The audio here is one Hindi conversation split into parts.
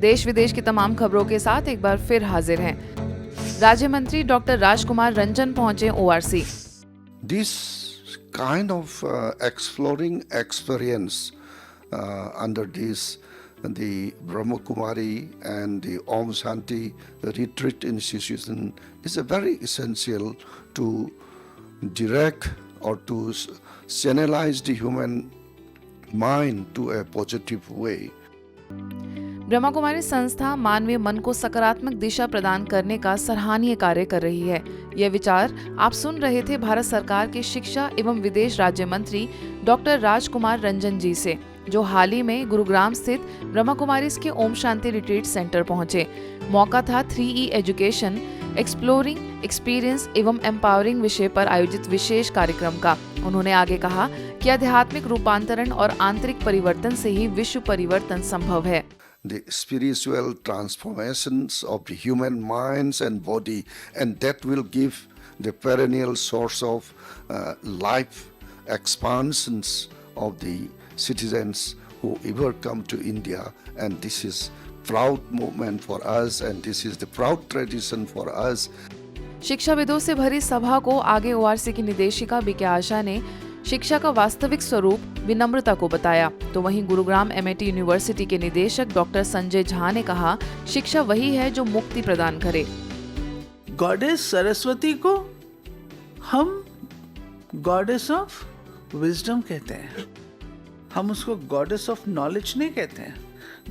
देश विदेश की तमाम खबरों के साथ एक बार फिर हाजिर हैं। राज्य मंत्री डॉक्टर राजकुमार रंजन पहुंचे ORC. This kind of exploring experience under the Brahma Kumari and the Om Shanti retreat institution is a very essential to direct or to channelize the human mind to a positive way. Brahma Kumari संस्था मानवीय मन को सकारात्मक दिशा प्रदान करने का सराहनीय कार्य कर रही है। यह विचार आप सुन रहे थे भारत सरकार के शिक्षा एवं विदेश राज्य मंत्री डॉक्टर राजकुमार रंजन जी से, जो हाल ही में गुरुग्राम स्थित ब्रह्मा कुमारीज के ओम शांति रिट्रीट सेंटर पहुंचे। मौका था 3E एजुकेशन, एक्सप्लोरिंग, एक्सपीरियंस एवं एम्पावरिंग विषय पर आयोजित विशेष कार्यक्रम का। उन्होंने आगे कहा कि आध्यात्मिक रूपांतरण और आंतरिक परिवर्तन से ही विश्व परिवर्तन संभव है। The spiritual transformations of the human minds and body, and that will give the perennial source of life expansions of the citizens who ever come to India, and this is proud moment for us, and this is the proud tradition for us. शिक्षाविदों से भरी सभा को आगे ओआरसी की निदेशिका बीके आशा ने शिक्षा का वास्तविक स्वरूप विनम्रता को बताया, तो वहीं गुरुग्राम एमआईटी यूनिवर्सिटी के निदेशक डॉक्टर संजय झा ने कहा, शिक्षा वही है जो मुक्ति प्रदान करे। गॉडेस सरस्वती को हम गॉडेस ऑफ विजडम कहते हैं, हम उसको गॉडेस ऑफ नॉलेज नहीं कहते हैं,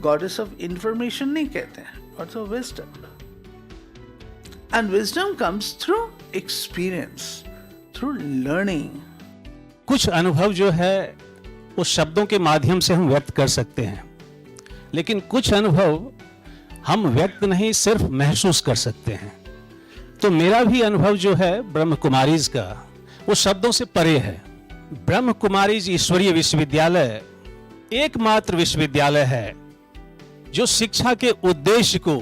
गॉडेस ऑफ इंफॉर्मेशन नहीं कहते हैं, goddess of wisdom. And wisdom comes through experience, through learning. कुछ अनुभव जो है वो शब्दों के माध्यम से हम व्यक्त कर सकते हैं, लेकिन कुछ अनुभव हम व्यक्त नहीं सिर्फ महसूस कर सकते हैं। तो मेरा भी अनुभव जो है ब्रह्म कुमारीज का वो शब्दों से परे है। ब्रह्म कुमारीज ईश्वरीय विश्वविद्यालय एकमात्र विश्वविद्यालय है जो शिक्षा के उद्देश्य को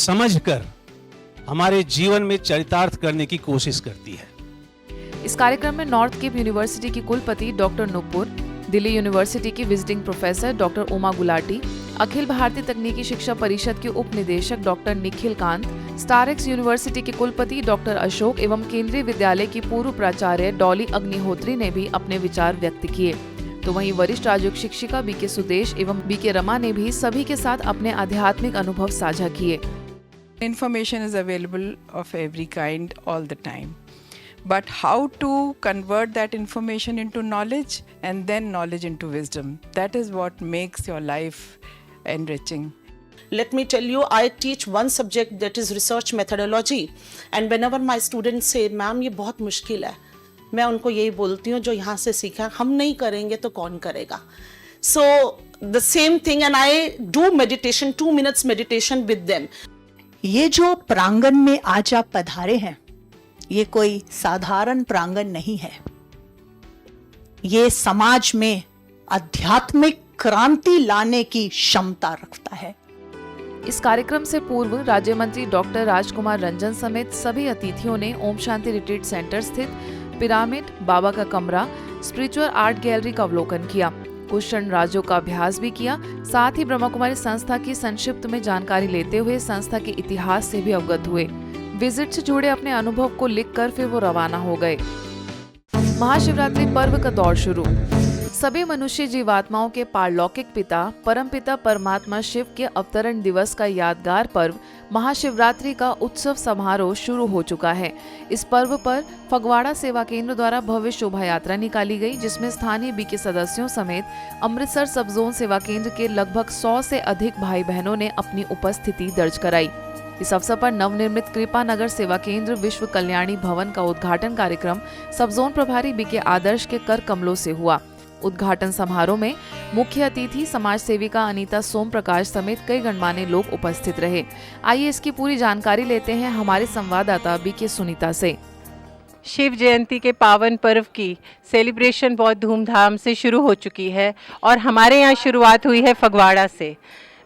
समझकर हमारे जीवन में चरितार्थ करने की कोशिश करती है। इस कार्यक्रम में नॉर्थ केप यूनिवर्सिटी की कुलपति डॉक्टर नुपुर, दिल्ली यूनिवर्सिटी की visiting professor doctor Uma Gulati, Akhil Bharatiya Takniki Shiksha Parishad के उप निदेशक doctor Nikhil Kant, StarEx university के कुलपति डॉक्टर अशोक एवं केंद्रीय विद्यालय की पूर्व प्राचार्य डॉली अग्निहोत्री ने भी अपने विचार व्यक्त किए। तो वहीं वरिष्ठ राजयोग शिक्षिका बीके सुदेश एवं बीके रमा ने भी सभी के साथ अपने आध्यात्मिक अनुभव साझा किए। Information is available of every kind all the time. But how to convert that information into knowledge and then knowledge into wisdom, that is what makes your life enriching. Let me tell you, I teach one subject that is research methodology, and whenever my students say, ma'am ये बहुत मुश्किल है, मैं उनको यही बोलती हूँ जो यहाँ से सीखा हम नहीं करेंगे तो कौन करेगा। So the same thing, and I do meditation, 2 minutes meditation with them. ये जो प्रांगण में आज आप पधारे हैं, ये कोई साधारण प्रांगण नहीं है। ये समाज में आध्यात्मिक क्रांति लाने की क्षमता रखता है। इस कार्यक्रम से पूर्व राज्य मंत्री डॉक्टर राजकुमार रंजन समेत सभी अतिथियों ने ओम शांति रिट्रीट सेंटर स्थित पिरामिड, बाबा का कमरा, स्पिरिचुअल आर्ट गैलरी का अवलोकन किया, कुछ क्षण राजयोग का अभ्यास भी किया। साथ ही ब्रह्मा कुमारी संस्था की संक्षिप्त में जानकारी लेते हुए संस्था के इतिहास से भी अवगत हुए। विजिट से जुड़े अपने अनुभव को लिखकर फिर वो रवाना हो गए। महाशिवरात्रि पर्व का दौर शुरू। सभी मनुष्य जीवात्माओं के पारलौकिक पिता परमपिता परमात्मा शिव के अवतरण दिवस का यादगार पर्व महाशिवरात्रि का उत्सव समारोह शुरू हो चुका है। इस पर्व पर फगवाड़ा सेवा केंद्र द्वारा भव्य शोभा यात्रा निकाली गई, जिसमें स्थानीय बीके सदस्यों समेत अमृतसर सब जोन सेवा केंद्र के लगभग 100 से अधिक भाई बहनों ने अपनी उपस्थिति दर्ज कराई। इस अवसर पर नवनिर्मित कृपा नगर सेवा केंद्र विश्व कल्याणी भवन का उद्घाटन कार्यक्रम सब जोन प्रभारी बीके आदर्श के कर कमलों से हुआ। उद्घाटन समारोह में मुख्य अतिथि समाज सेविका अनीता सोम प्रकाश समेत कई गणमान्य लोग उपस्थित रहे। आइए इसकी पूरी जानकारी लेते हैं हमारे संवाददाता बीके सुनीता से। शिव जयंती के पावन पर्व की सेलिब्रेशन बहुत धूमधाम से शुरू हो चुकी है और हमारे यहाँ शुरुआत हुई है फगवाड़ा से।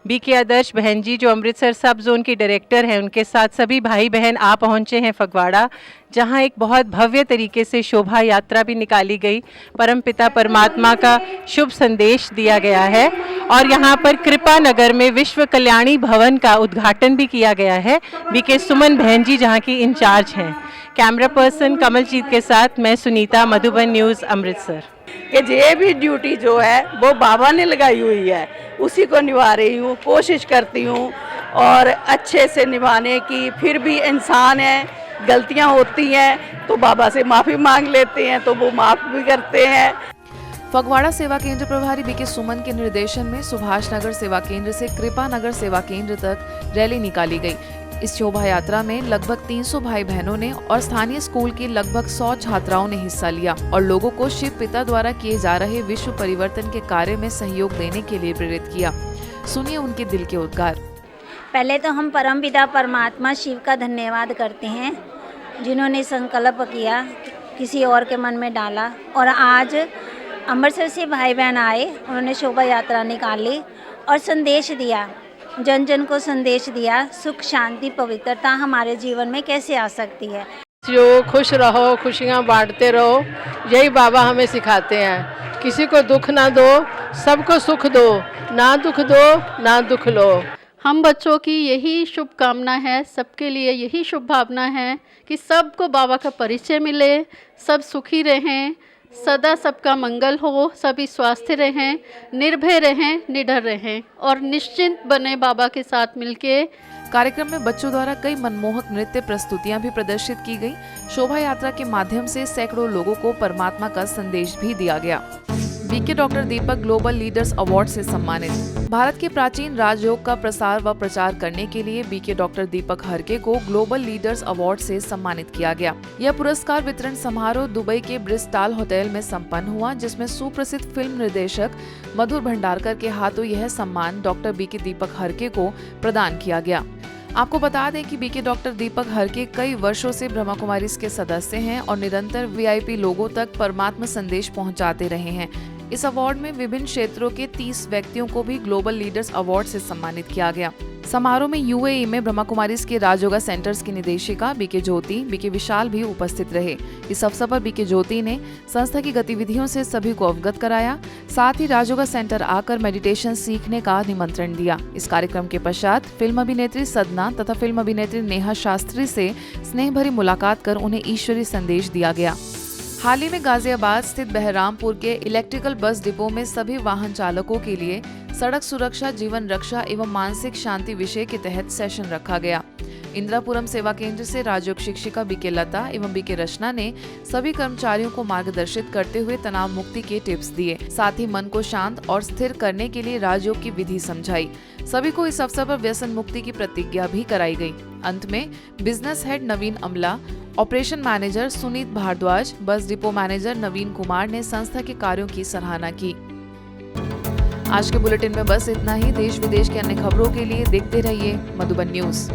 बीके आदर्श बहन जी जो अमृतसर सब जोन की डायरेक्टर हैं, उनके साथ सभी भाई बहन आ पहुँचे हैं फगवाड़ा, जहां एक बहुत भव्य तरीके से शोभा यात्रा भी निकाली गई। परमपिता परमात्मा का शुभ संदेश दिया गया है और यहाँ पर कृपा नगर में विश्व कल्याणी भवन का उद्घाटन भी किया गया है। बीके सुमन बहन जी जहाँ की इंचार्ज हैं। कैमरा पर्सन कमलजीत के साथ मैं सुनीता, मधुबन न्यूज़, अमृतसर। कि ये भी ड्यूटी जो है वो बाबा ने लगाई हुई है, उसी को निभा रही हूँ, कोशिश करती हूँ और अच्छे से निभाने की। फिर भी इंसान है, गलतियाँ होती हैं तो बाबा से माफ़ी मांग लेते हैं तो वो माफ़ भी करते हैं। फगवाड़ा सेवा केंद्र प्रभारी बीके सुमन के निर्देशन में सुभाष नगर सेवा केंद्र से कृपा नगर सेवा केंद्र तक रैली निकाली गई। इस शोभा यात्रा में लगभग 300 भाई बहनों ने और स्थानीय स्कूल की लगभग 100 छात्राओं ने हिस्सा लिया और लोगों को शिव पिता द्वारा किए जा रहे विश्व परिवर्तन के कार्य में सहयोग देने के लिए प्रेरित किया। सुनिए उनके दिल के उद्गार। पहले तो हम परमपिता परमात्मा शिव का धन्यवाद करते हैं, जिन्होंने संकल्प किया, किसी और के मन में डाला और आज अमृतसर से भाई बहन आए, उन्होंने शोभा यात्रा निकाली और संदेश दिया, जन जन को संदेश दिया, सुख शांति पवित्रता हमारे जीवन में कैसे आ सकती है। जो खुश रहो, खुशियाँ बांटते रहो, यही बाबा हमें सिखाते हैं। किसी को दुख ना दो, सबको सुख दो, ना दुख दो ना दुख लो। हम बच्चों की यही शुभकामना है, सबके लिए यही शुभ भावना है कि सबको बाबा का परिचय मिले, सब सुखी रहें, सदा सबका मंगल हो, सभी स्वस्थ रहें, निर्भय रहें, निडर रहें और निश्चिंत बने बाबा के साथ मिलके। कार्यक्रम में बच्चों द्वारा कई मनमोहक नृत्य प्रस्तुतियां भी प्रदर्शित की गई। शोभा यात्रा के माध्यम से सैकड़ों लोगों को परमात्मा का संदेश भी दिया गया। बीके डॉक्टर दीपक ग्लोबल लीडर्स अवार्ड से सम्मानित। भारत के प्राचीन राजयोग का प्रसार व प्रचार करने के लिए बीके डॉक्टर दीपक हरके को ग्लोबल लीडर्स अवार्ड से सम्मानित किया गया। यह पुरस्कार वितरण समारोह दुबई के ब्रिस्टाल होटल में संपन्न हुआ, जिसमें सुप्रसिद्ध फिल्म निर्देशक मधुर भंडारकर के हाथों यह सम्मान डॉक्टर बीके दीपक हरके को प्रदान किया गया। आपको बता दें कि बीके डॉक्टर दीपक हरके कई वर्षों से ब्रह्मा कुमारीज के सदस्य हैं और निरंतर वीआईपी लोगों तक परमात्मा संदेश पहुंचाते रहे हैं। इस अवार्ड में विभिन्न क्षेत्रों के 30 व्यक्तियों को भी ग्लोबल लीडर्स अवार्ड से सम्मानित किया गया। समारोह में यूएई में ब्रह्मा कुमारीज के राजयोगा सेंटर्स की निदेशिका बीके ज्योति, बीके विशाल भी उपस्थित रहे। इस अवसर पर बीके ज्योति ने संस्था की गतिविधियों से सभी को अवगत कराया, साथ ही राजयोगा सेंटर आकर मेडिटेशन सीखने का निमंत्रण दिया। इस कार्यक्रम के पश्चात फिल्म अभिनेत्री सदना तथा फिल्म अभिनेत्री नेहा शास्त्री से स्नेह भरी मुलाकात कर उन्हें ईश्वरीय संदेश दिया गया। हाल ही में गाजियाबाद स्थित बहरामपुर के इलेक्ट्रिकल बस डिपो में सभी वाहन चालकों के लिए सड़क सुरक्षा, जीवन रक्षा एवं मानसिक शांति विषय के तहत सेशन रखा गया। इंदिरापुरम सेवा केंद्र से राजयोग शिक्षिका बीके लता एवं बीके रचना ने सभी कर्मचारियों को मार्गदर्शित करते हुए तनाव मुक्ति के टिप्स दिए, साथ ही मन को शांत और स्थिर करने के लिए राजयोग की विधि समझाई। सभी को इस अवसर पर व्यसन मुक्ति की प्रतिज्ञा भी कराई गई। अंत में बिजनेस हेड नवीन अमला, operation manager Sunit Bhardwaj, bus depot manager नवीन कुमार ने संस्था के कार्यों की सराहना की। आज के बुलेटिन में बस इतना ही। देश विदेश की अन्य खबरों के लिए देखते रहिए मधुबन न्यूज़।